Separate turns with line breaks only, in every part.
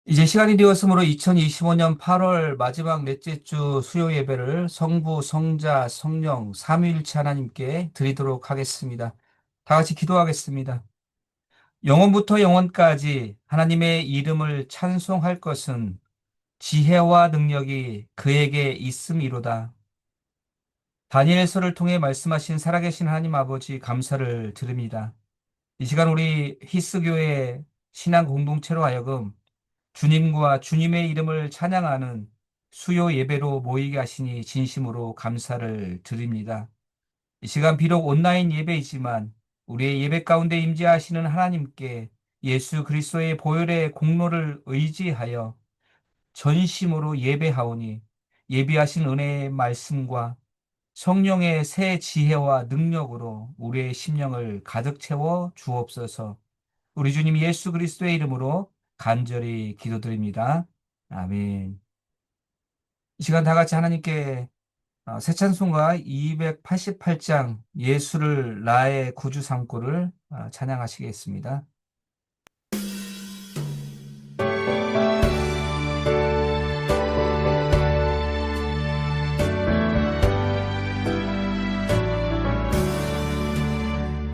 이제 시간이 되었으므로 2025년 8월 마지막 넷째 주 수요 예배를 성부, 성자, 성령, 삼위일체 하나님께 드리도록 하겠습니다. 다 같이 기도하겠습니다. 영원부터 영원까지 하나님의 이름을 찬송할 것은 지혜와 능력이 그에게 있음이로다. 다니엘서를 통해 말씀하신 살아계신 하나님 아버지 감사를 드립니다. 이 시간 우리 히스교회 신앙 공동체로 하여금 주님과 주님의 이름을 찬양하는 수요 예배로 모이게 하시니 진심으로 감사를 드립니다. 이 시간 비록 온라인 예배이지만 우리의 예배 가운데 임재하시는 하나님께 예수 그리스도의 보혈의 공로를 의지하여 전심으로 예배하오니 예비하신 은혜의 말씀과 성령의 새 지혜와 능력으로 우리의 심령을 가득 채워 주옵소서. 우리 주님 예수 그리스도의 이름으로 간절히 기도드립니다. 아멘. 이 시간 다 같이 하나님께 새 찬송가 288장 예수를 나의 구주 삼고를 찬양하시겠습니다.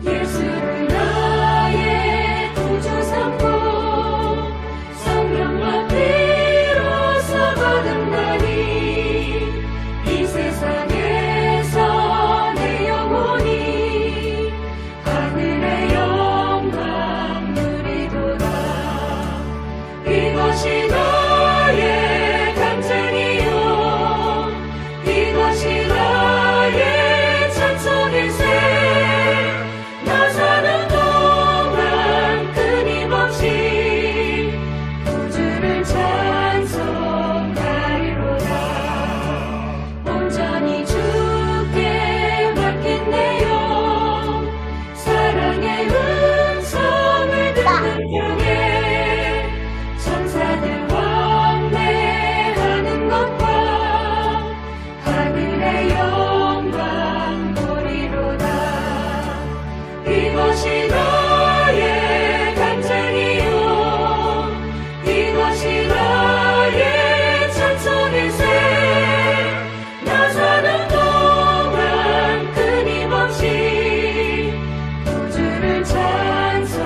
예수를 나의 구주 삼고 성령과 피로써 거듭나니 이 세상에서 내 영혼이 하늘의 영광 누리도다. 이것이 나의 간증이요 이것이 나의 찬송일세. 나 사는 동안 끊임없이 구주를 찬송하리로다. 온전히 주께 맡긴내요. 사랑의 음성을 듣는 중에 천사들 왕래하는 것과 하늘의 영광 보리로다. 이것이 나의 간증이요 이것이 나의 찬송일세. 나 사는 동안 끊임없이 구주를 찬송하리로다.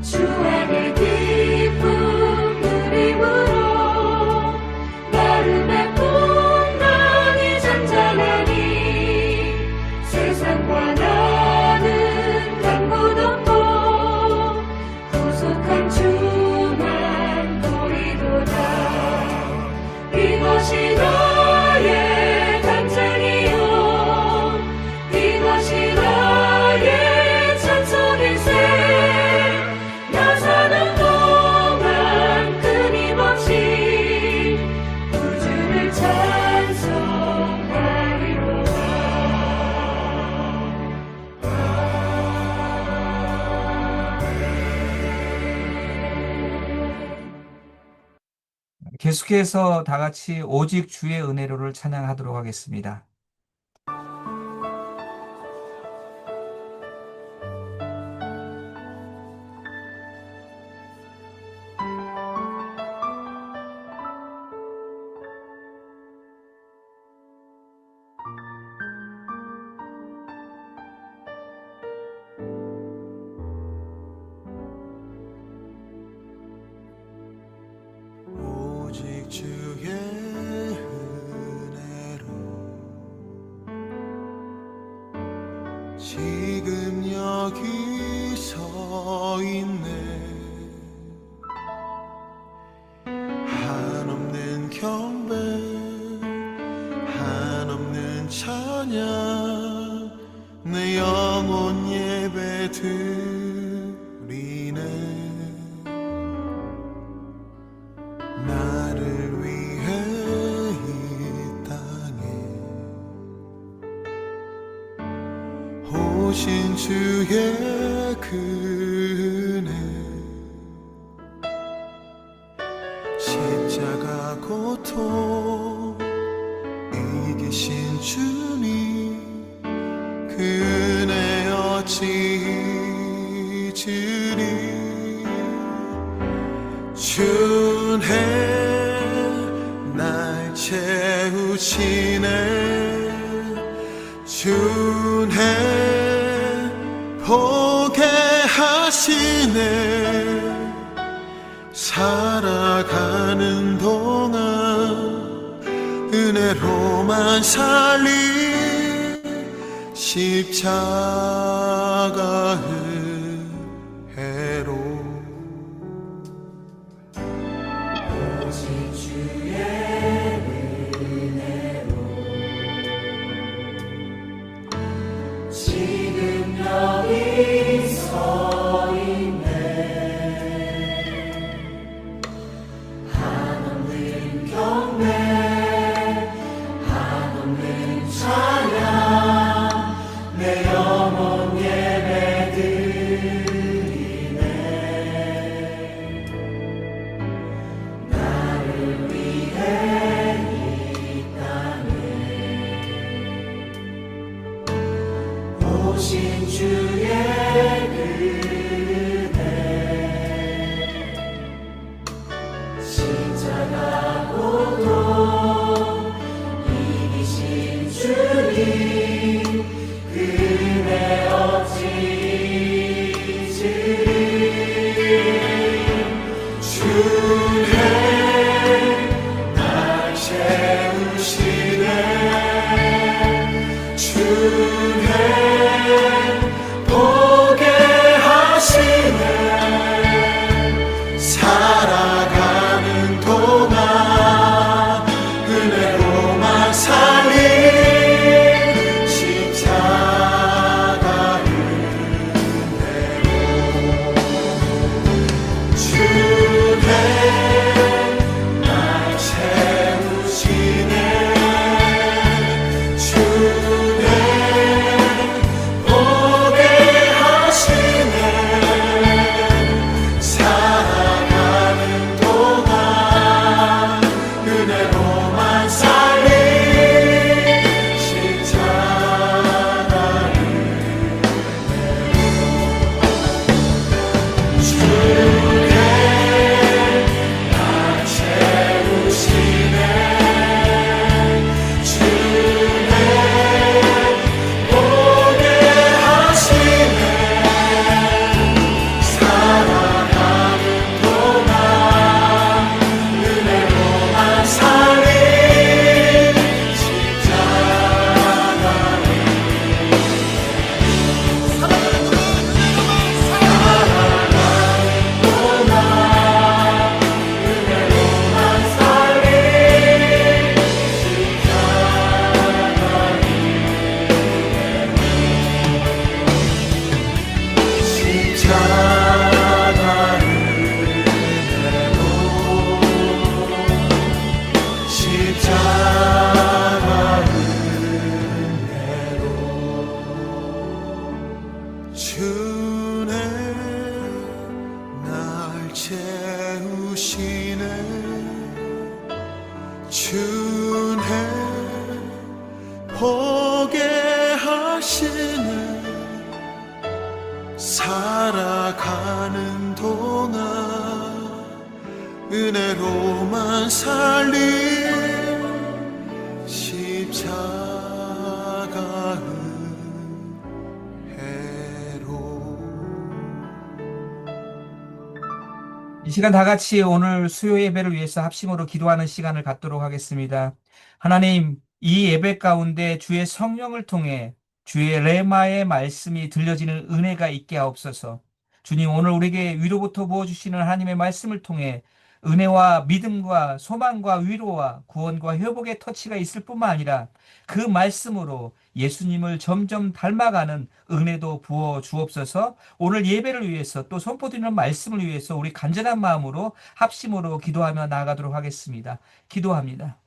주 안에 기쁨 누림으로 마음의 풍랑이 잔잔하니 세상과 나는 강도 없고 구속한 주만 보이도다. 이것이 나의 간증이요 이것이 나의 찬송일세. 나 사는 동안 끊임없이 구주를 찬송하리로다.
계속해서 다 같이 오직 주의 은혜로를 찬양하도록 하겠습니다.
오직 주의 은혜로 지금 여기 서 있네. 한없는 경배 한없는 찬양 내 영혼 예배 드리네. 나를 위해 이 땅에 오신 주의 은혜 십자가 고통 이신 주님 그 은혜 어찌 잊으리 주네 날 채우시네 주네 보게 하시네 살아가는 동안 은혜로만 살리 십자가 은혜로
오직 주의 은혜로 지금 여기 서 있네 한없는 경배 한없는 찬양 내 영혼 예배드리네 나를 위해 이 땅에 오신 주의 은혜 십자가 고통 이기신 주님 그 은혜 어찌 잊으리 주네 날 채우시네 주네 보게 하시네 살아가는 동안 은혜로만 살리 십자가 은혜로 주네 날 채우시네 주네 보게 하시네 살아가는 동안 은혜로만 살리 십자가 은혜로 주네 날 채우시네 주네 보게 하시네 살아가는 동안 은혜로만 살리 십자가 은혜로만 살리 십자가 은혜로 십자가 은혜로 주네 날 채우시네 주네 보게 하시네 살아가는 동안 은혜로만 살리 십자가 은혜로
이 시간 다 같이 오늘 수요 예배를 위해서 합심으로 기도하는 시간을 갖도록 하겠습니다. 하나님, 이 예배 가운데 주의 성령을 통해 주의 레마의 말씀이 들려지는 은혜가 있게 하옵소서. 주님, 오늘 우리에게 위로부터 부어주시는 하나님의 말씀을 통해 은혜와 믿음과 소망과 위로와 구원과 회복의 터치가 있을 뿐만 아니라 그 말씀으로 예수님을 점점 닮아가는 은혜도 부어 주옵소서. 오늘 예배를 위해서 또 선포드리는 말씀을 위해서 우리 간절한 마음으로 합심으로 기도하며 나아가도록 하겠습니다. 기도합니다.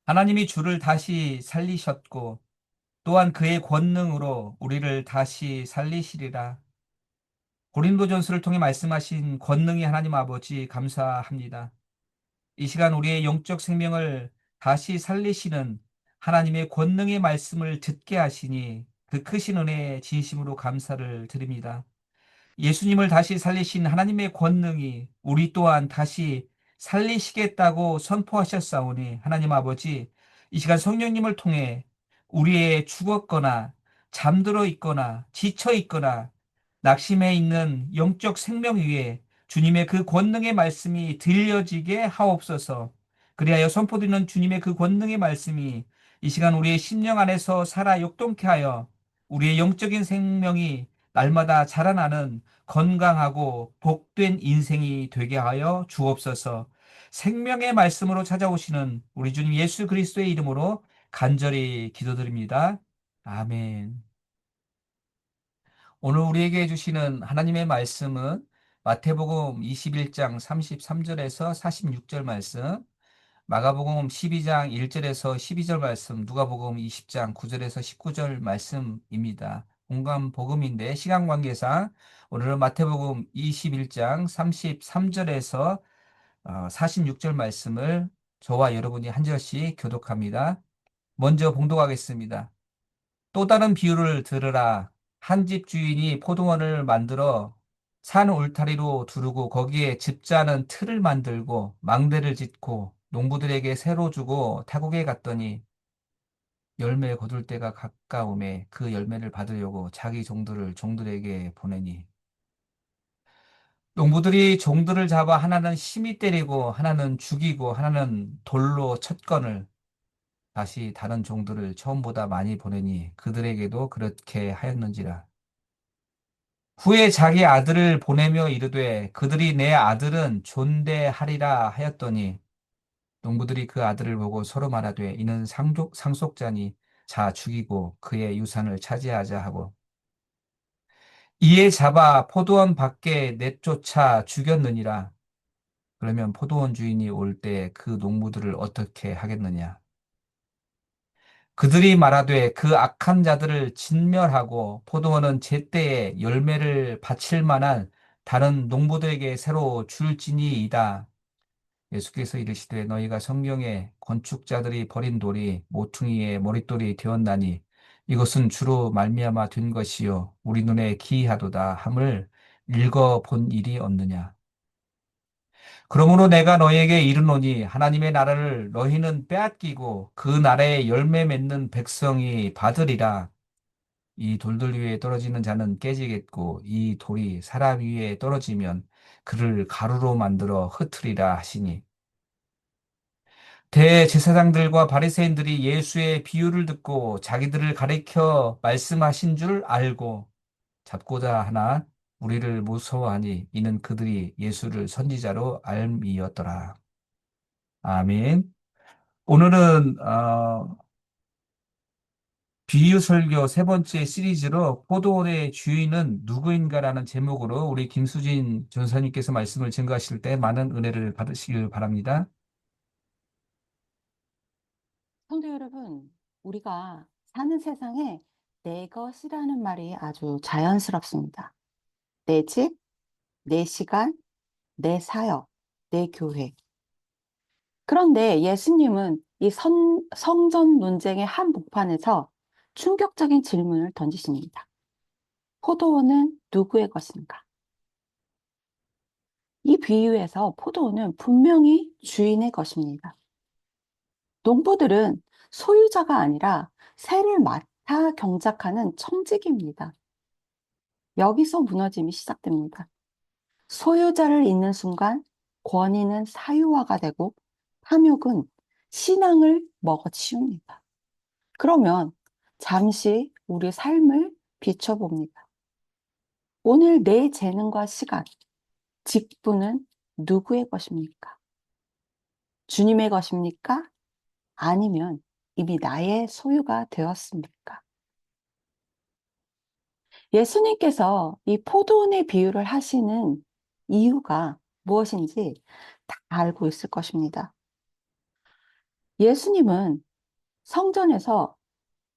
하나님이 주를 다시 살리셨고 또한 그의 권능으로 우리를 다시 살리시리라. 고린도전서를 통해 말씀하신 권능이 하나님 아버지 감사합니다. 이 시간 우리의 영적 생명을 다시 살리시는 하나님의 권능의 말씀을 듣게 하시니 그 크신 은혜에 진심으로 감사를 드립니다. 예수님을 다시 살리신 하나님의 권능이 우리 또한 다시 살리시겠다고 선포하셨사오니 하나님 아버지 이 시간 성령님을 통해 우리의 죽었거나 잠들어 있거나 지쳐 있거나 낙심해 있는 영적 생명 위에 주님의 그 권능의 말씀이 들려지게 하옵소서. 그리하여 선포되는 주님의 그 권능의 말씀이 이 시간 우리의 심령 안에서 살아 역동케 하여 우리의 영적인 생명이 날마다 자라나는 건강하고 복된 인생이 되게 하여 주옵소서. 생명의 말씀으로 찾아오시는 우리 주님 예수 그리스도의 이름으로 간절히 기도드립니다. 아멘. 오늘 우리에게 주시는 하나님의 말씀은 마태복음 21장 33절에서 46절 말씀, 마가복음 12장 1절에서 12절 말씀, 누가복음 20장 9절에서 19절 말씀입니다. 공간 복음인데 시간 관계상 오늘은 마태복음 21장 33절에서 46절 말씀을 저와 여러분이 한 절씩 교독합니다. 먼저 봉독하겠습니다. 또 다른 비유를 들으라. 한 집 주인이 포도원을 만들어 산 울타리로 두르고 거기에 집자는 틀을 만들고 망대를 짓고 농부들에게 새로 주고 타국에 갔더니 열매 거둘 때가 가까움에 그 열매를 받으려고 자기 종들에게 보내니 농부들이 종들을 잡아 하나는 심히 때리고 하나는 죽이고 하나는 돌로 쳤거늘 다시 다른 종들을 처음보다 많이 보내니 그들에게도 그렇게 하였는지라. 후에 자기 아들을 보내며 이르되 그들이 내 아들은 존대하리라 하였더니 농부들이 그 아들을 보고 서로 말하되 이는 상속자니 자 죽이고 그의 유산을 차지하자 하고 이에 잡아 포도원 밖에 내쫓아 죽였느니라. 그러면 포도원 주인이 올 때 그 농부들을 어떻게 하겠느냐? 그들이 말하되 그 악한 자들을 진멸하고 포도원은 제때에 열매를 바칠 만한 다른 농부들에게 새로 줄지니이다. 예수께서 이르시되 너희가 성경에 건축자들이 버린 돌이 모퉁이의 머릿돌이 되었나니 이것은 주로 말미암아 된 것이요 우리 눈에 기이하도다 함을 읽어 본 일이 없느냐. 그러므로 내가 너희에게 이르노니 하나님의 나라를 너희는 빼앗기고 그 나라에 열매 맺는 백성이 받으리라. 이 돌들 위에 떨어지는 자는 깨지겠고 이 돌이 사람 위에 떨어지면 그를 가루로 만들어 흩으리라 하시니 대제사장들과 바리새인들이 예수의 비유를 듣고 자기들을 가리켜 말씀하신 줄 알고 잡고자 하나 우리를 무서워하니 이는 그들이 예수를 선지자로 알미었더라. 아멘. 오늘은 비유 설교 세 번째 시리즈로 포도원의 주인은 누구인가라는 제목으로 우리 김수진 전사님께서 말씀을 증거하실 때 많은 은혜를 받으시길 바랍니다.
성도 여러분, 우리가 사는 세상에 내 것이라는 말이 아주 자연스럽습니다. 내 집, 내 시간, 내 사역, 내 교회. 그런데 예수님은 이 성전 논쟁의 한 복판에서 충격적인 질문을 던지십니다. 포도원은 누구의 것인가? 이 비유에서 포도원은 분명히 주인의 것입니다. 농부들은 소유자가 아니라 새를 맡아 경작하는 청지기입니다. 여기서 무너짐이 시작됩니다. 소유자를 잃는 순간 권위는 사유화가 되고 탐욕은 신앙을 먹어치웁니다. 그러면 잠시 우리 삶을 비춰봅니다. 오늘 내 재능과 시간, 직분은 누구의 것입니까? 주님의 것입니까? 아니면 이미 나의 소유가 되었습니까? 예수님께서 이 포도원의 비유를 하시는 이유가 무엇인지 다 알고 있을 것입니다. 예수님은 성전에서,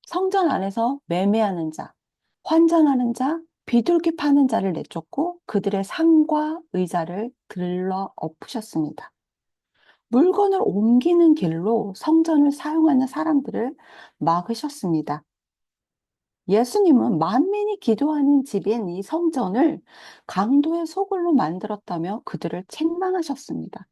성전 안에서 매매하는 자, 환전하는 자, 비둘기 파는 자를 내쫓고 그들의 상과 의자를 들러 엎으셨습니다. 물건을 옮기는 길로 성전을 사용하는 사람들을 막으셨습니다. 예수님은 만민이 기도하는 집인 이 성전을 강도의 소굴로 만들었다며 그들을 책망하셨습니다.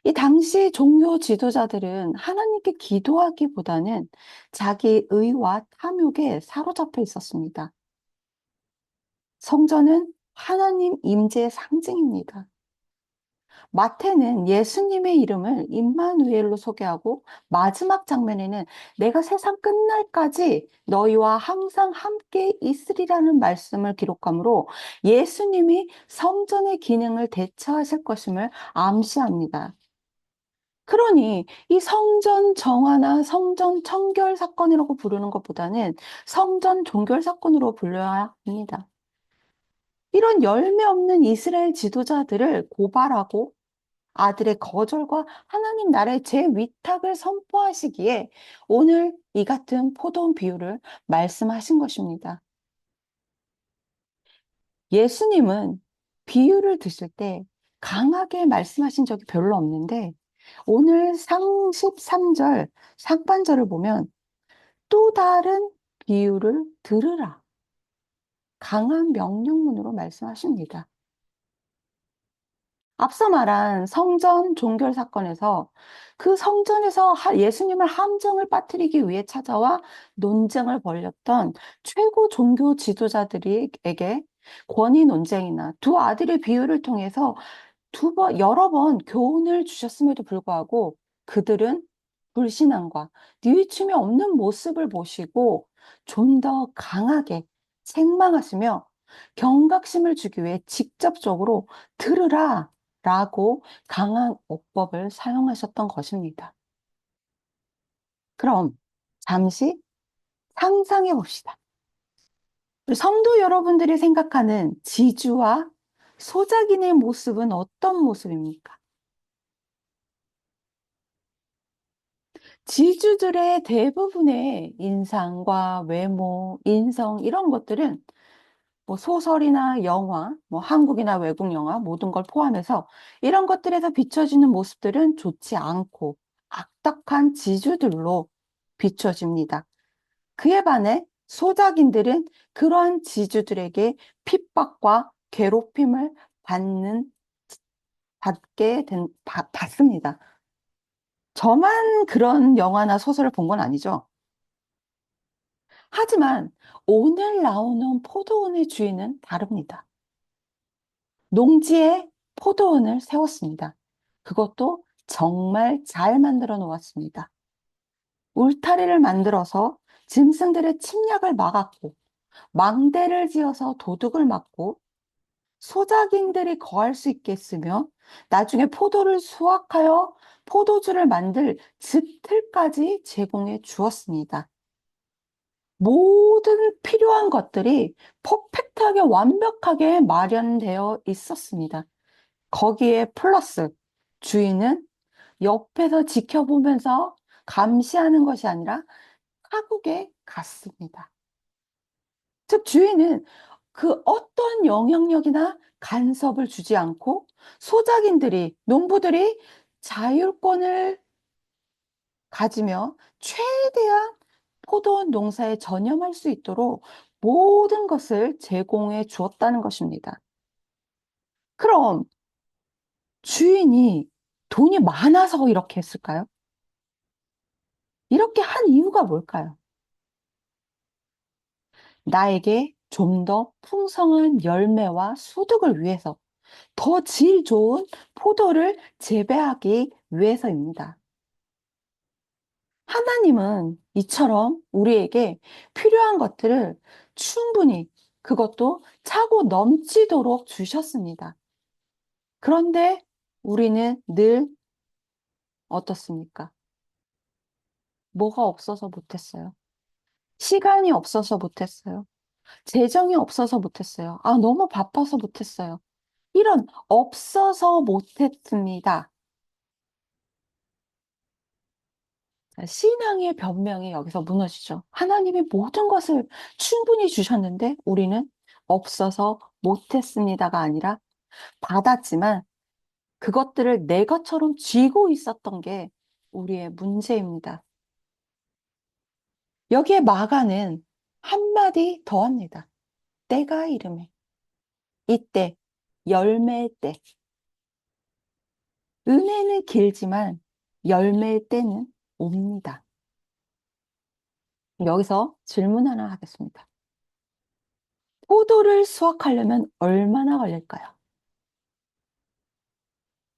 이 당시 종교 지도자들은 하나님께 기도하기보다는 자기 의와 탐욕에 사로잡혀 있었습니다. 성전은 하나님 임재의 상징입니다. 마태는 예수님의 이름을 임마누엘로 소개하고 마지막 장면에는 내가 세상 끝날까지 너희와 항상 함께 있으리라는 말씀을 기록하므로 예수님이 성전의 기능을 대처하실 것임을 암시합니다. 그러니 이 성전 정화나 성전 청결 사건이라고 부르는 것보다는 성전 종결 사건으로 불려야 합니다. 이런 열매 없는 이스라엘 지도자들을 고발하고 아들의 거절과 하나님 나라의 재위탁을 선포하시기에 오늘 이 같은 포도원 비유를 말씀하신 것입니다. 예수님은 비유를 드실 때 강하게 말씀하신 적이 별로 없는데 오늘 상 13절 상반절을 보면 또 다른 비유를 들으라. 강한 명령문으로 말씀하십니다. 앞서 말한 성전 종결 사건에서 그 성전에서 예수님을 함정을 빠뜨리기 위해 찾아와 논쟁을 벌였던 최고 종교 지도자들에게 권위 논쟁이나 두 아들의 비유를 통해서 여러 번 교훈을 주셨음에도 불구하고 그들은 불신앙과 뉘우침이 없는 모습을 보시고 좀 더 강하게 책망하시며 경각심을 주기 위해 직접적으로 들으라 라고 강한 어법을 사용하셨던 것입니다. 그럼 잠시 상상해 봅시다. 우리 성도 여러분들이 생각하는 지주와 소작인의 모습은 어떤 모습입니까? 지주들의 대부분의 인상과 외모, 인성 이런 것들은 뭐 소설이나 영화, 뭐 한국이나 외국 영화 모든 걸 포함해서 이런 것들에서 비춰지는 모습들은 좋지 않고 악덕한 지주들로 비춰집니다. 그에 반해 소작인들은 그러한 지주들에게 핍박과 괴롭힘을 받습니다. 저만 그런 영화나 소설을 본 건 아니죠. 하지만 오늘 나오는 포도원의 주인은 다릅니다. 농지에 포도원을 세웠습니다. 그것도 정말 잘 만들어 놓았습니다. 울타리를 만들어서 짐승들의 침략을 막았고, 망대를 지어서 도둑을 막고, 소작인들이 거할 수 있게 했으며, 나중에 포도를 수확하여 포도주를 만들 즙틀까지 제공해 주었습니다. 모든 필요한 것들이 퍼펙트하게 완벽하게 마련되어 있었습니다. 거기에 플러스 주인은 옆에서 지켜보면서 감시하는 것이 아니라 타국에 갔습니다. 즉 주인은 그 어떤 영향력이나 간섭을 주지 않고 소작인들이, 농부들이 자율권을 가지며 최대한 포도원 농사에 전념할 수 있도록 모든 것을 제공해 주었다는 것입니다. 그럼 주인이 돈이 많아서 이렇게 했을까요? 이렇게 한 이유가 뭘까요? 나에게 좀 더 풍성한 열매와 소득을 위해서 더 질 좋은 포도를 재배하기 위해서입니다. 하나님은 이처럼 우리에게 필요한 것들을 충분히 그것도 차고 넘치도록 주셨습니다. 그런데 우리는 늘 어떻습니까? 뭐가 없어서 못했어요. 시간이 없어서 못했어요. 재정이 없어서 못했어요. 아, 너무 바빠서 못했어요. 이런 없어서 못했습니다. 신앙의 변명이 여기서 무너지죠. 하나님이 모든 것을 충분히 주셨는데 우리는 없어서 못했습니다가 아니라 받았지만 그것들을 내 것처럼 쥐고 있었던 게 우리의 문제입니다. 여기에 마가는 한마디 더 합니다. 때가 이르매. 이때, 열매의 때. 은혜는 길지만 열매의 때는 옵니다. 여기서 질문 하나 하겠습니다. 포도를 수확하려면 얼마나 걸릴까요?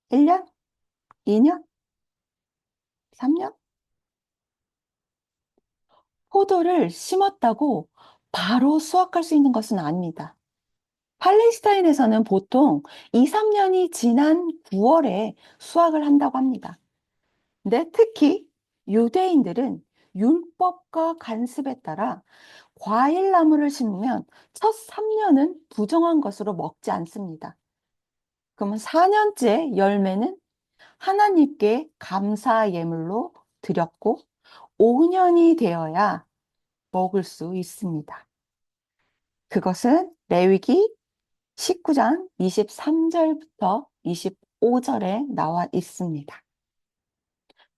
1년? 2년? 3년? 포도를 심었다고 바로 수확할 수 있는 것은 아닙니다. 팔레스타인에서는 보통 2, 3년이 지난 9월에 수확을 한다고 합니다. 근데 특히 유대인들은 율법과 관습에 따라 과일나무를 심으면 첫 3년은 부정한 것으로 먹지 않습니다. 그러면 4년째 열매는 하나님께 감사 예물로 드렸고 5년이 되어야 먹을 수 있습니다. 그것은 레위기 19장 23절부터 25절에 나와 있습니다.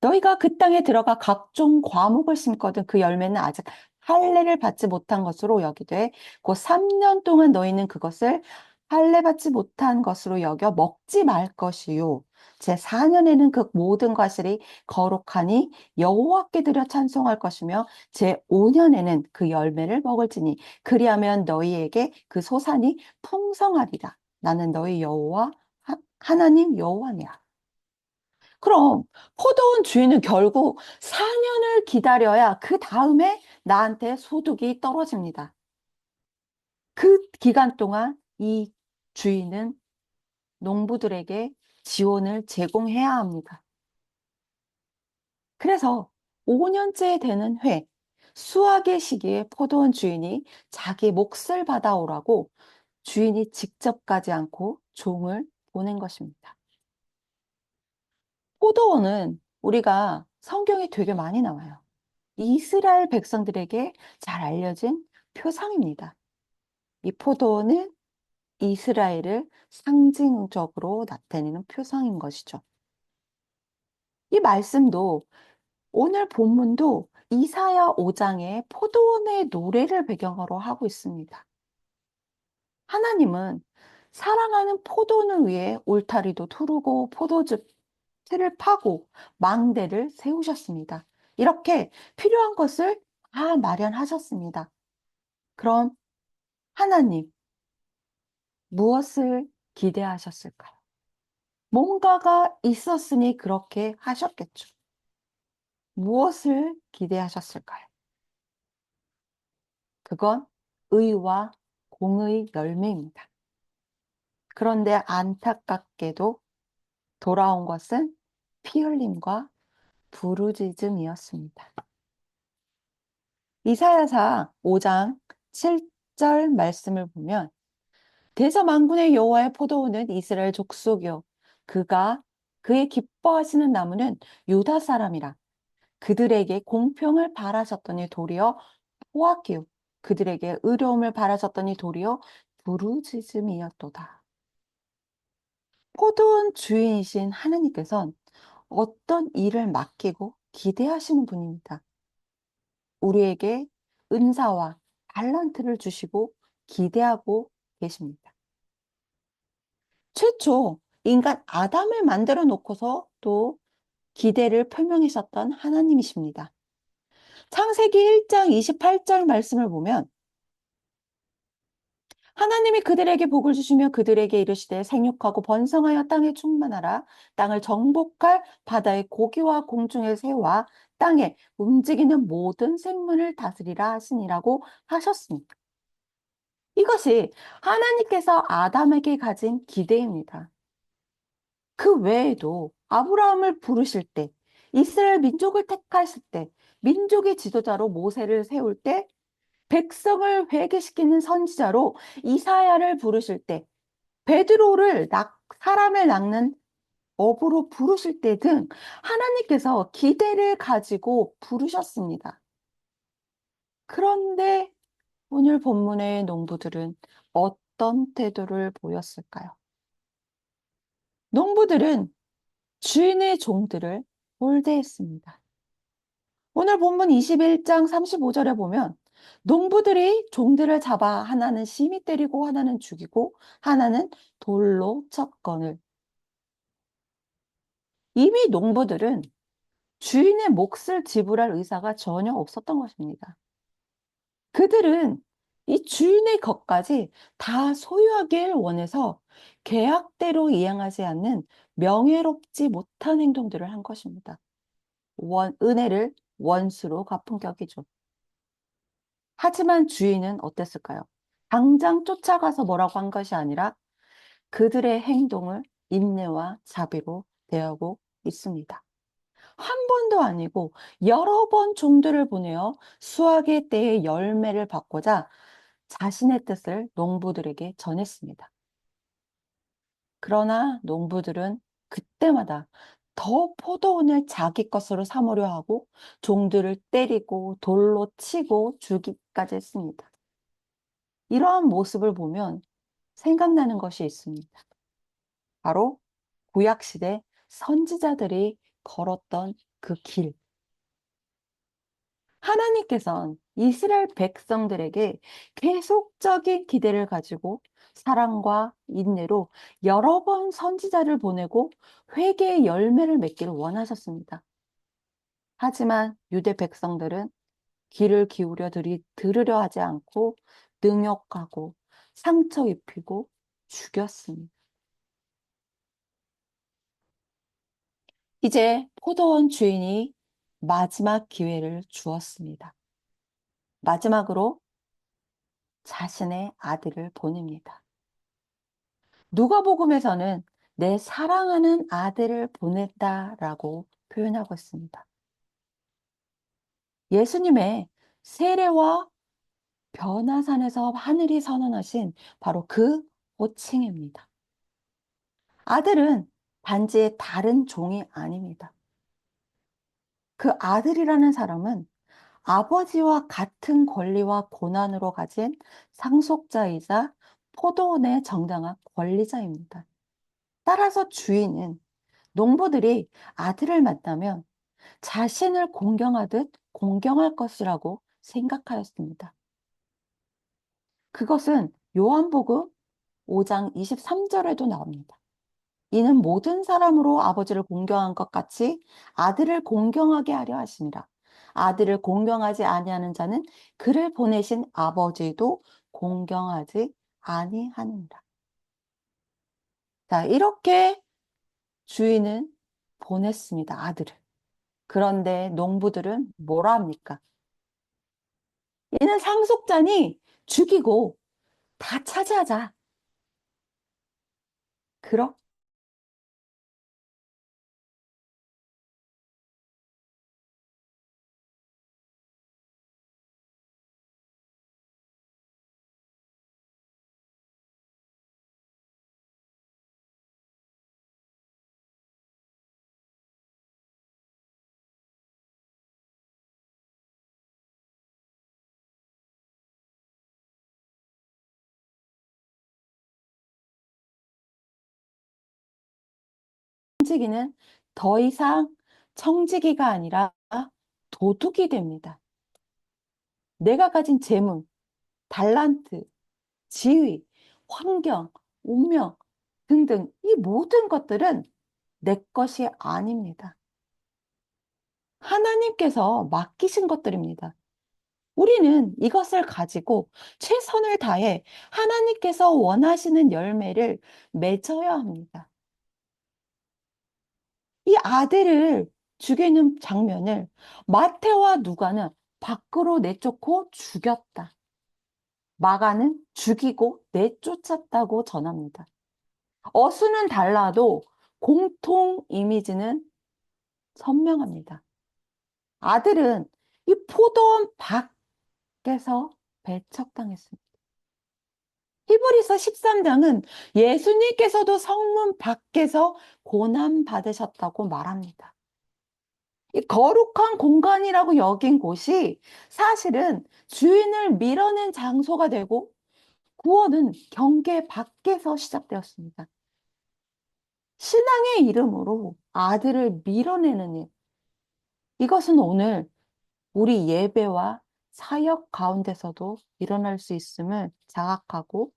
너희가 그 땅에 들어가 각종 과목을 심거든 그 열매는 아직 할례를 받지 못한 것으로 여기되 그 3년 동안 너희는 그것을 할례 받지 못한 것으로 여겨 먹지 말 것이요 제 4년에는 그 모든 과실이 거룩하니 여호와께 드려 찬송할 것이며 제 5년에는 그 열매를 먹을지니 그리하면 너희에게 그 소산이 풍성하리라. 나는 너희 여호와 하나님 여호와니라. 그럼 포도원 주인은 결국 4년을 기다려야 그 다음에 나한테 소득이 떨어집니다. 그 기간 동안 이 주인은 농부들에게 지원을 제공해야 합니다. 그래서 5년째 되는 해, 수확의 시기에 포도원 주인이 자기 몫을 받아오라고 주인이 직접 가지 않고 종을 보낸 것입니다. 포도원은 우리가 성경에 되게 많이 나와요. 이스라엘 백성들에게 잘 알려진 표상입니다. 이 포도원은 이스라엘을 상징적으로 나타내는 표상인 것이죠. 이 말씀도 오늘 본문도 이사야 5장의 포도원의 노래를 배경으로 하고 있습니다. 하나님은 사랑하는 포도원을 위해 울타리도 두르고 포도즙 틀을 파고 망대를 세우셨습니다. 이렇게 필요한 것을 다 마련하셨습니다. 그럼 하나님, 무엇을 기대하셨을까요? 뭔가가 있었으니 그렇게 하셨겠죠. 무엇을 기대하셨을까요? 그건 의와 공의 열매입니다. 그런데 안타깝게도 돌아온 것은 피 흘림과 부르짖음이었습니다. 이사야서 5장 7절 말씀을 보면 대저만군의 여호와의 포도원은 이스라엘 족속이요 그가 그의 기뻐하시는 나무는 유다 사람이라 그들에게 공평을 바라셨더니 도리어 포악이요 그들에게 의로움을 바라셨더니 도리어 부르짖음이었도다. 포도원 주인이신 하느님께서는 어떤 일을 맡기고 기대하시는 분입니다. 우리에게 은사와 달란트를 주시고 기대하고 계십니다. 최초 인간 아담을 만들어 놓고서 또 기대를 표명하셨던 하나님이십니다. 창세기 1장 28절 말씀을 보면 하나님이 그들에게 복을 주시며 그들에게 이르시되 생육하고 번성하여 땅에 충만하라. 땅을 정복할 바다의 고기와 공중의 새와 땅에 움직이는 모든 생물을 다스리라 하시니라고 하셨습니다. 이것이 하나님께서 아담에게 가진 기대입니다. 그 외에도 아브라함을 부르실 때, 이스라엘 민족을 택하실 때, 민족의 지도자로 모세를 세울 때, 백성을 회개시키는 선지자로 이사야를 부르실 때, 베드로를 사람을 낚는 업으로 부르실 때 등 하나님께서 기대를 가지고 부르셨습니다. 그런데 오늘 본문의 농부들은 어떤 태도를 보였을까요? 농부들은 주인의 종들을 몰대했습니다. 오늘 본문 21장 35절에 보면 농부들이 종들을 잡아 하나는 심히 때리고 하나는 죽이고 하나는 돌로 쳤거늘. 이미 농부들은 주인의 몫을 지불할 의사가 전혀 없었던 것입니다. 그들은 이 주인의 것까지 다 소유하길 원해서 계약대로 이행하지 않는 명예롭지 못한 행동들을 한 것입니다. 은혜를 원수로 갚은 격이죠. 하지만 주인은 어땠을까요? 당장 쫓아가서 뭐라고 한 것이 아니라 그들의 행동을 인내와 자비로 대하고 있습니다. 한 번도 아니고 여러 번 종들을 보내어 수확의 때에 열매를 받고자 자신의 뜻을 농부들에게 전했습니다. 그러나 농부들은 그때마다 더 포도원을 자기 것으로 삼으려 하고 종들을 때리고 돌로 치고 죽이기까지 했습니다. 이러한 모습을 보면 생각나는 것이 있습니다. 바로 구약시대 선지자들이 걸었던 그 길. 하나님께서는 이스라엘 백성들에게 계속적인 기대를 가지고 사랑과 인내로 여러 번 선지자를 보내고 회개의 열매를 맺기를 원하셨습니다. 하지만 유대 백성들은 귀를 기울여 들으려 하지 않고 능욕하고 상처 입히고 죽였습니다. 이제 포도원 주인이 마지막 기회를 주었습니다. 마지막으로 자신의 아들을 보냅니다. 누가복음에서는 내 사랑하는 아들을 보냈다라고 표현하고 있습니다. 예수님의 세례와 변화산에서 하늘이 선언하신 바로 그 호칭입니다. 아들은 단지 다른 종이 아닙니다. 그 아들이라는 사람은 아버지와 같은 권리와 고난으로 가진 상속자이자 포도원의 정당한 권리자입니다. 따라서 주인은 농부들이 아들을 만나면 자신을 공경하듯 공경할 것이라고 생각하였습니다. 그것은 요한복음 5장 23절에도 나옵니다. 이는 모든 사람으로 아버지를 공경한 것 같이 아들을 공경하게 하려 하심이라. 아들을 공경하지 아니하는 자는 그를 보내신 아버지도 공경하지 아니하느니라. 자, 이렇게 주인은 보냈습니다, 아들을. 그런데 농부들은 뭐라 합니까? 얘는 상속자니 죽이고 다 차지하자. 그렇게 청지기는 더 이상 청지기가 아니라 도둑이 됩니다. 내가 가진 재물, 달란트, 지위, 환경, 운명 등등 이 모든 것들은 내 것이 아닙니다. 하나님께서 맡기신 것들입니다. 우리는 이것을 가지고 최선을 다해 하나님께서 원하시는 열매를 맺어야 합니다. 이 아들을 죽이는 장면을 마태와 누가는 밖으로 내쫓고 죽였다. 마가는 죽이고 내쫓았다고 전합니다. 어수는 달라도 공통 이미지는 선명합니다. 아들은 이 포도원 밖에서 배척당했습니다. 히브리서 13장은 예수님께서도 성문 밖에서 고난 받으셨다고 말합니다. 이 거룩한 공간이라고 여긴 곳이 사실은 주인을 밀어낸 장소가 되고 구원은 경계 밖에서 시작되었습니다. 신앙의 이름으로 아들을 밀어내는 일, 이것은 오늘 우리 예배와 사역 가운데서도 일어날 수 있음을 자각하고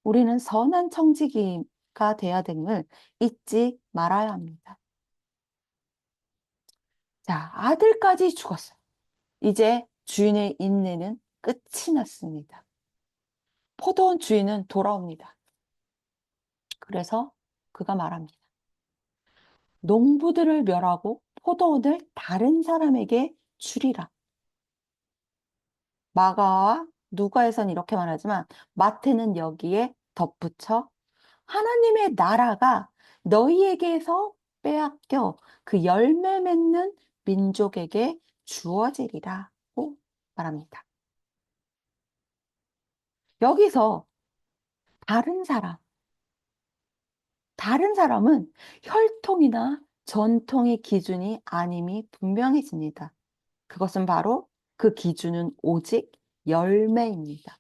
우리는 선한 청지기가 돼야 됨을 잊지 말아야 합니다. 자, 아들까지 죽었어요. 이제 주인의 인내는 끝이 났습니다. 포도원 주인은 돌아옵니다. 그래서 그가 말합니다. 농부들을 멸하고 포도원을 다른 사람에게 주리라. 마가와 누가에서는 이렇게 말하지만 마태는 여기에 덧붙여 하나님의 나라가 너희에게서 빼앗겨 그 열매 맺는 민족에게 주어지리라고 말합니다. 여기서 다른 사람은 혈통이나 전통의 기준이 아님이 분명해집니다. 그것은 바로 그 기준은 오직 열매입니다.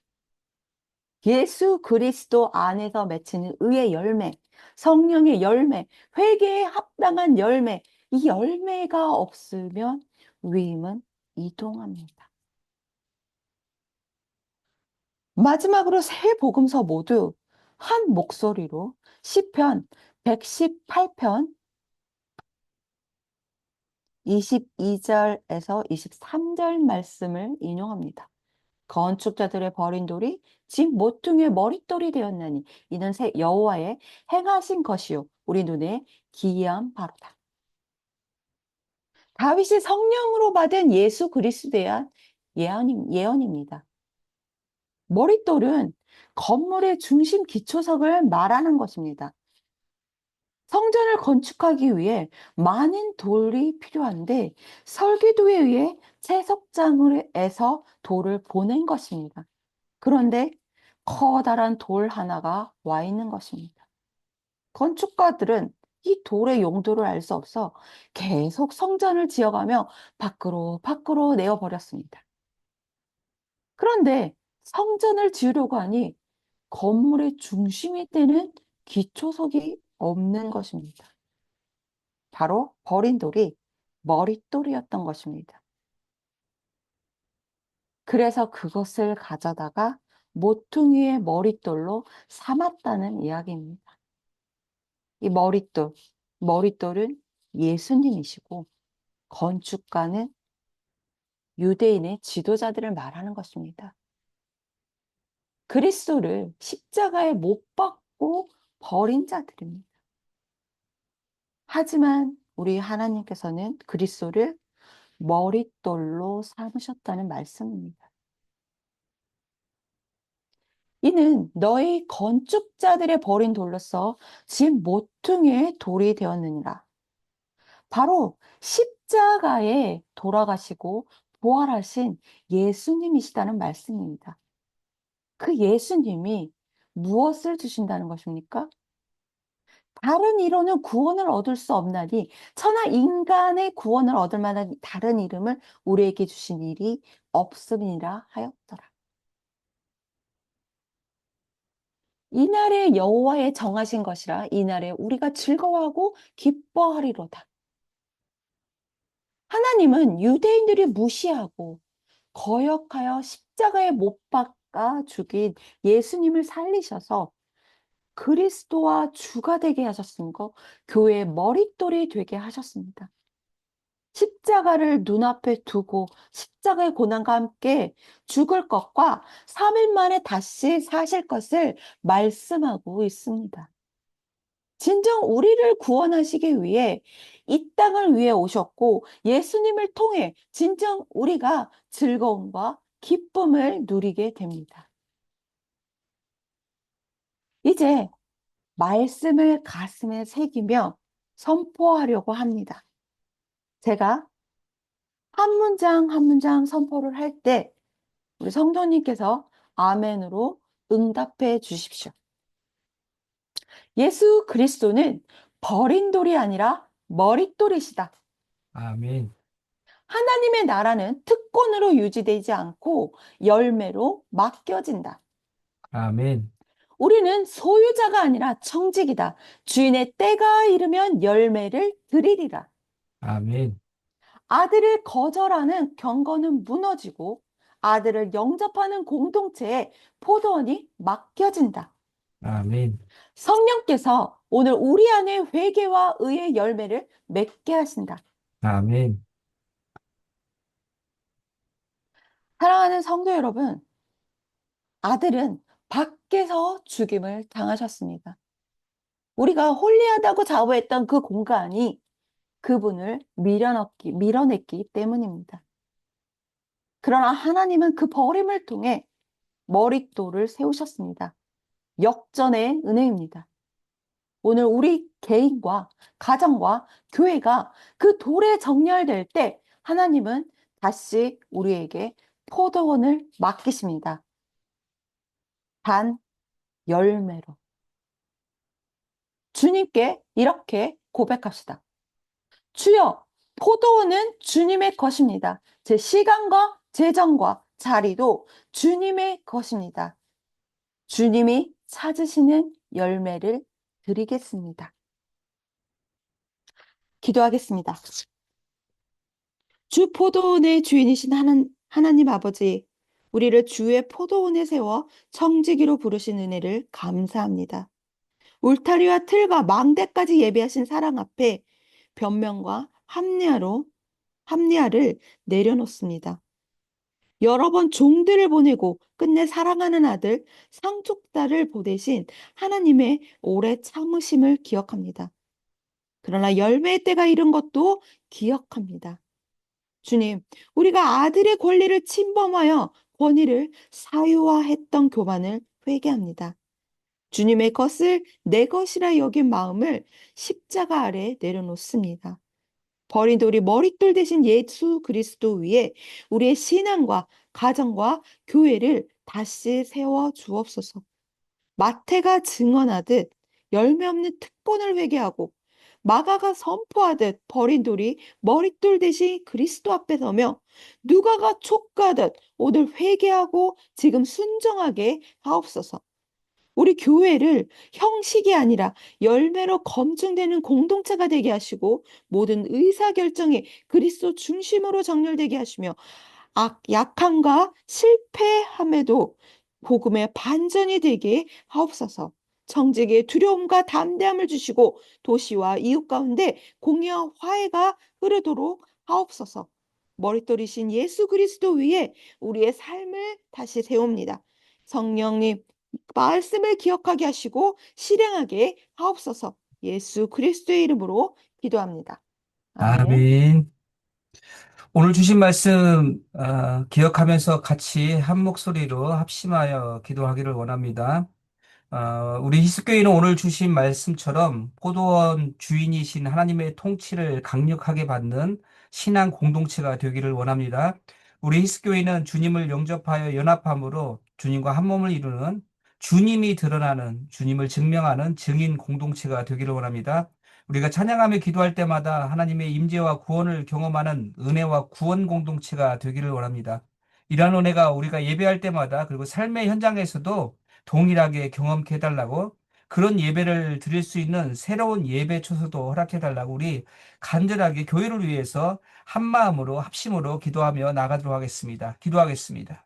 예수 그리스도 안에서 맺히는 의의 열매, 성령의 열매, 회개에 합당한 열매, 이 열매가 없으면 위임은 이동합니다. 마지막으로 세 복음서 모두 한 목소리로 시편 118편 22절에서 23절 말씀을 인용합니다. 건축자들의 버린 돌이 집 모퉁이의 머릿돌이 되었나니 이는 새 여호와의 행하신 것이요 우리 눈에 기이한 바로다. 다윗이 성령으로 받은 예수 그리스도에 대한 예언입니다. 머릿돌은 건물의 중심 기초석을 말하는 것입니다. 성전을 건축하기 위해 많은 돌이 필요한데 설계도에 의해 채석장에서 돌을 보낸 것입니다. 그런데 커다란 돌 하나가 와 있는 것입니다. 건축가들은 이 돌의 용도를 알 수 없어 계속 성전을 지어가며 밖으로 내어버렸습니다. 그런데 성전을 지으려고 하니 건물의 중심이 되는 기초석이 없는 것입니다. 바로 버린 돌이 머릿돌이었던 것입니다. 그래서 그것을 가져다가 모퉁이의 머릿돌로 삼았다는 이야기입니다. 이 머릿돌은 예수님이시고 건축가는 유대인의 지도자들을 말하는 것입니다. 그리스도를 십자가에 못 박고 버린 자들입니다. 하지만 우리 하나님께서는 그리스도를 머릿돌로 삼으셨다는 말씀입니다. 이는 너희 건축자들의 버린 돌로서 집 모퉁이의 돌이 되었느니라. 바로 십자가에 돌아가시고 부활하신 예수님이시다는 말씀입니다. 그 예수님이 무엇을 주신다는 것입니까? 다른 이로는 구원을 얻을 수 없나니 천하 인간의 구원을 얻을 만한 다른 이름을 우리에게 주신 일이 없음이라 하였더라. 이날에 여호와의 정하신 것이라 이날에 우리가 즐거워하고 기뻐하리로다. 하나님은 유대인들이 무시하고 거역하여 십자가에 못 박아 죽인 예수님을 살리셔서 그리스도와 주가 되게 하셨으므로 교회의 머릿돌이 되게 하셨습니다. 십자가를 눈앞에 두고 십자가의 고난과 함께 죽을 것과 3일 만에 다시 사실 것을 말씀하고 있습니다. 진정 우리를 구원하시기 위해 이 땅을 위해 오셨고 예수님을 통해 진정 우리가 즐거움과 기쁨을 누리게 됩니다. 이제 말씀을 가슴에 새기며 선포하려고 합니다. 제가 한 문장 한 문장 선포를 할 때 우리 성도님께서 아멘으로 응답해 주십시오. 예수 그리스도는 버린 돌이 아니라 머릿돌이시다.
아멘.
하나님의 나라는 특권으로 유지되지 않고 열매로 맡겨진다.
아멘.
우리는 소유자가 아니라 청직이다. 주인의 때가 이르면 열매를 드리리라.
아멘.
아들을 거절하는 경건은 무너지고 아들을 영접하는 공동체에 포도원이 맡겨진다.
아멘.
성령께서 오늘 우리 안에 회개와 의의 열매를 맺게 하신다.
아멘.
사랑하는 성도 여러분, 아들은 밖에서 죽임을 당하셨습니다. 우리가 홀리하다고 자부했던 그 공간이 그분을 밀어냈기 때문입니다. 그러나 하나님은 그 버림을 통해 머릿돌을 세우셨습니다. 역전의 은혜입니다. 오늘 우리 개인과 가정과 교회가 그 돌에 정렬될 때 하나님은 다시 우리에게 포도원을 맡기십니다. 단 열매로. 주님께 이렇게 고백합시다. 주여, 포도원은 주님의 것입니다. 제 시간과 재정과 자리도 주님의 것입니다. 주님이 찾으시는 열매를 드리겠습니다. 기도하겠습니다. 주 포도원의 주인이신 하나님 아버지, 우리를 주의 포도원에 세워 청지기로 부르신 은혜를 감사합니다. 울타리와 틀과 망대까지 예비하신 사랑 앞에 변명과 합리화를 내려놓습니다. 여러 번 종들을 보내고 끝내 사랑하는 아들 상속자를 보내신 하나님의 오래 참으심을 기억합니다. 그러나 열매의 때가 이른 것도 기억합니다. 주님, 우리가 아들의 권리를 침범하여 권위를 사유화했던 교만을 회개합니다. 주님의 것을 내 것이라 여긴 마음을 십자가 아래 내려놓습니다. 버린 돌이 머릿돌 대신 예수 그리스도 위에 우리의 신앙과 가정과 교회를 다시 세워 주옵소서. 마태가 증언하듯 열매 없는 특권을 회개하고 마가가 선포하듯 버린 돌이 머릿돌 대신 그리스도 앞에 서며 누가가 촉구하듯 오늘 회개하고 지금 순종하게 하옵소서. 우리 교회를 형식이 아니라 열매로 검증되는 공동체가 되게 하시고 모든 의사결정이 그리스도 중심으로 정렬되게 하시며 약함과 실패함에도 복음의 반전이 되게 하옵소서. 청직의 두려움과 담대함을 주시고 도시와 이웃 가운데 공의와 화해가 흐르도록 하옵소서. 머릿돌이신 예수 그리스도 위에 우리의 삶을 다시 세웁니다. 성령님, 말씀을 기억하게 하시고 실행하게 하옵소서. 예수 그리스도의 이름으로 기도합니다. 아멘.
아멘. 오늘 주신 말씀 기억하면서 같이 한 목소리로 합심하여 기도하기를 원합니다. 우리 히스교회는 오늘 주신 말씀처럼 포도원 주인이신 하나님의 통치를 강력하게 받는 신앙 공동체가 되기를 원합니다. 우리 히스교회는 주님을 영접하여 연합함으로 주님과 한 몸을 이루는 주님이 드러나는 주님을 증명하는 증인 공동체가 되기를 원합니다. 우리가 찬양하며 기도할 때마다 하나님의 임재와 구원을 경험하는 은혜와 구원 공동체가 되기를 원합니다. 이러한 은혜가 우리가 예배할 때마다 그리고 삶의 현장에서도 동일하게 경험케 해달라고 그런 예배를 드릴 수 있는 새로운 예배 초소도 허락해달라고 우리 간절하게 교회를 위해서 한 마음으로 합심으로 기도하며 나가도록 하겠습니다. 기도하겠습니다.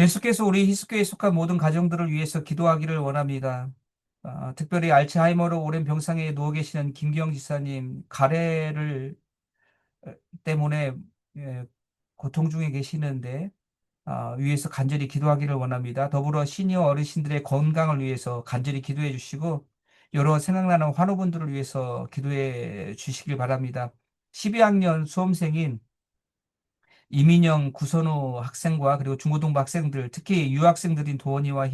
계속해서 우리 희숙교에 속한 모든 가정들을 위해서 기도하기를 원합니다. 특별히 알츠하이머로 오랜 병상에 누워 계시는 김기영 지사님, 가래를 때문에 예, 고통 중에 계시는데 위해서 간절히 기도하기를 원합니다. 더불어 시니어 어르신들의 건강을 위해서 간절히 기도해 주시고 여러 생각나는 환우분들을 위해서 기도해 주시길 바랍니다. 12학년 수험생인 이민영 구선우 학생과 그리고 중고등부 학생들, 특히 유학생들인 도원이와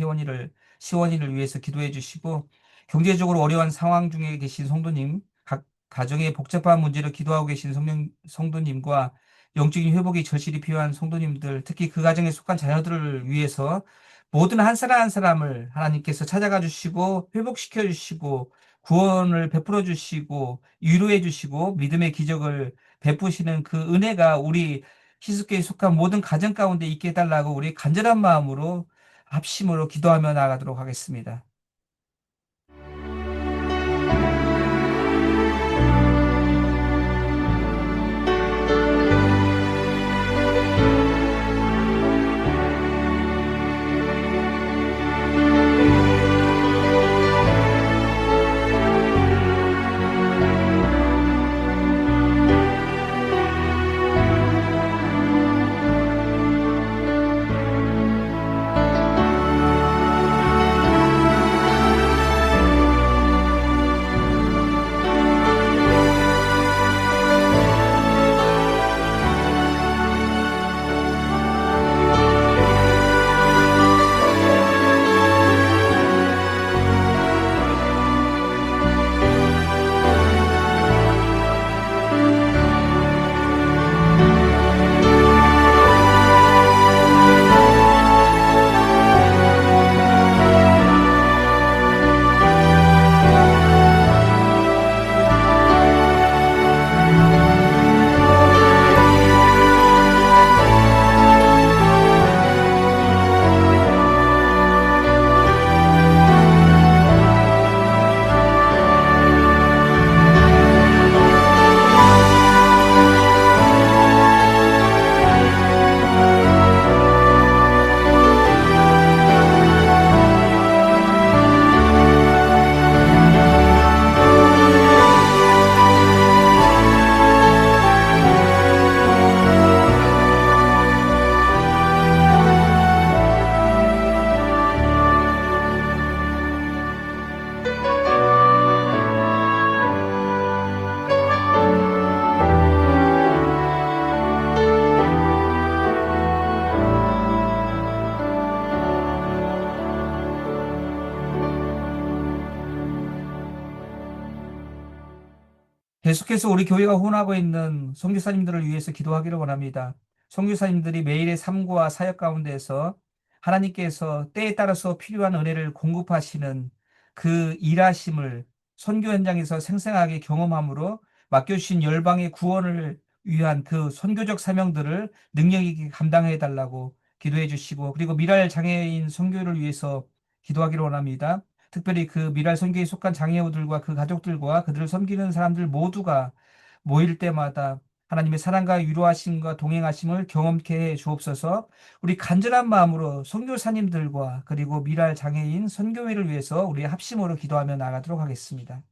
시원이를 위해서 기도해 주시고 경제적으로 어려운 상황 중에 계신 성도님, 각 가정의 복잡한 문제를 기도하고 계신 성도님과 영적인 회복이 절실히 필요한 성도님들, 특히 그 가정에 속한 자녀들을 위해서 모든 한 사람 한 사람을 하나님께서 찾아가 주시고 회복시켜 주시고 구원을 베풀어 주시고 위로해 주시고 믿음의 기적을 베푸시는 그 은혜가 우리 희숙교에 속한 모든 가정 가운데 있게 해달라고 우리 간절한 마음으로 합심으로 기도하며 나아가도록 하겠습니다. 계속해서 우리 교회가 후원하고 있는 선교사님들을 위해서 기도하기를 원합니다. 선교사님들이 매일의 삶과 사역 가운데서 하나님께서 때에 따라서 필요한 은혜를 공급하시는 그 일하심을 선교 현장에서 생생하게 경험함으로 맡겨주신 열방의 구원을 위한 그 선교적 사명들을 능력 있게 감당해 달라고 기도해 주시고 그리고 미랄 장애인 선교를 위해서 기도하기를 원합니다. 특별히 그 미랄 선교에 속한 장애우들과 그 가족들과 그들을 섬기는 사람들 모두가 모일 때마다 하나님의 사랑과 위로하심과 동행하심을 경험케 해 주옵소서. 우리 간절한 마음으로 선교사님들과 그리고 미랄 장애인 선교회를 위해서 우리 합심으로 기도하며 나가도록 하겠습니다.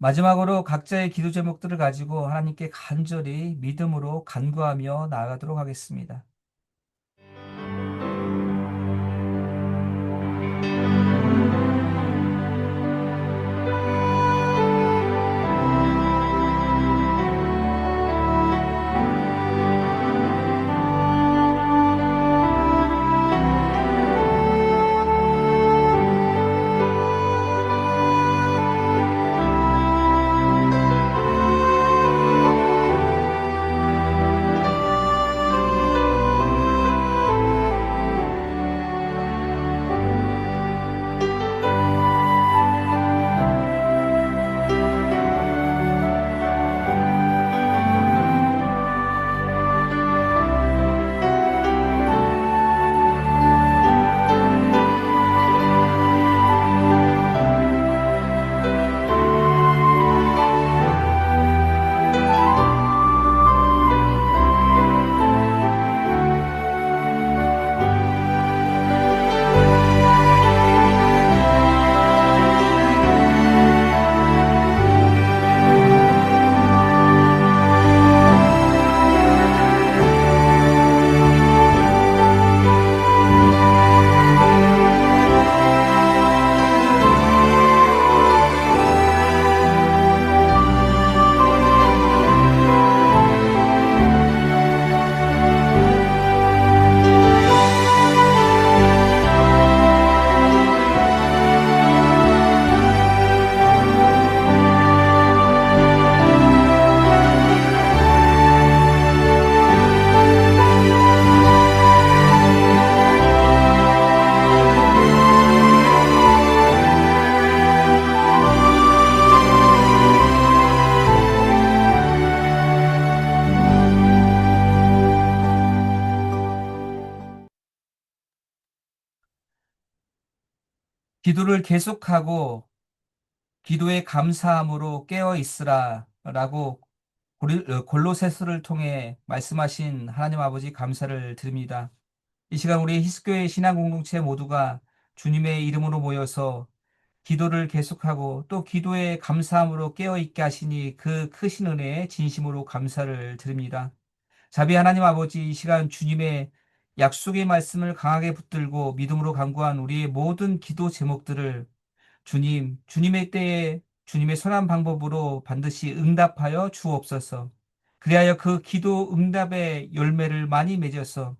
마지막으로 각자의 기도 제목들을 가지고 하나님께 간절히 믿음으로 간구하며 나아가도록 하겠습니다. 기도를 계속하고 기도의 감사함으로 깨어 있으라 라고 골로새서를 통해 말씀하신 하나님 아버지 감사를 드립니다. 이 시간 우리 히스교회 신앙 공동체 모두가 주님의 이름으로 모여서 기도를 계속하고 또 기도의 감사함으로 깨어 있게 하시니 그 크신 은혜에 진심으로 감사를 드립니다. 자비 하나님 아버지, 이 시간 주님의 약속의 말씀을 강하게 붙들고 믿음으로 간구한 우리의 모든 기도 제목들을 주님의 때에 주님의 선한 방법으로 반드시 응답하여 주옵소서. 그리하여 그 기도 응답의 열매를 많이 맺어서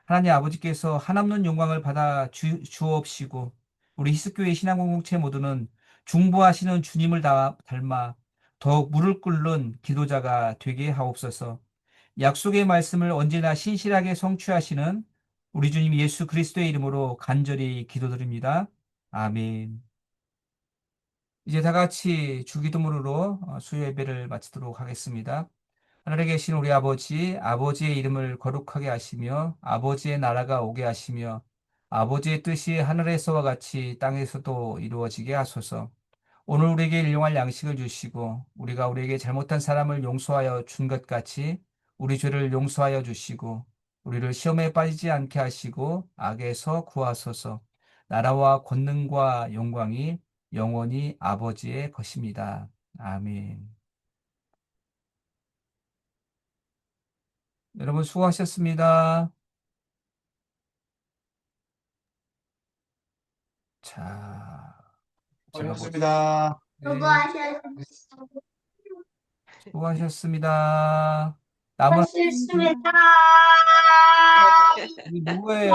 하나님 아버지께서 한없는 영광을 받아 주옵시고 우리 히스교회 신앙공동체 모두는 중보하시는 주님을 닮아 더욱 무를 꿇는 기도자가 되게 하옵소서. 약속의 말씀을 언제나 신실하게 성취하시는 우리 주님 예수 그리스도의 이름으로 간절히 기도드립니다. 아멘. 이제 다 같이 주기도문으로 수요 예배를 마치도록 하겠습니다. 하늘에 계신 우리 아버지, 아버지의 이름을 거룩하게 하시며 아버지의 나라가 오게 하시며 아버지의 뜻이 하늘에서와 같이 땅에서도 이루어지게 하소서. 오늘 우리에게 일용할 양식을 주시고 우리가 우리에게 잘못한 사람을 용서하여 준 것 같이 우리 죄를 용서하여 주시고 우리를 시험에 빠지지 않게 하시고 악에서 구하소서. 나라와 권능과 영광이 영원히 아버지의 것입니다. 아멘. 여러분 수고하셨습니다. 자, 제가
고맙습니다.
네, 수고하셨습니다. 남은
수고하셨습니다.
누구예요?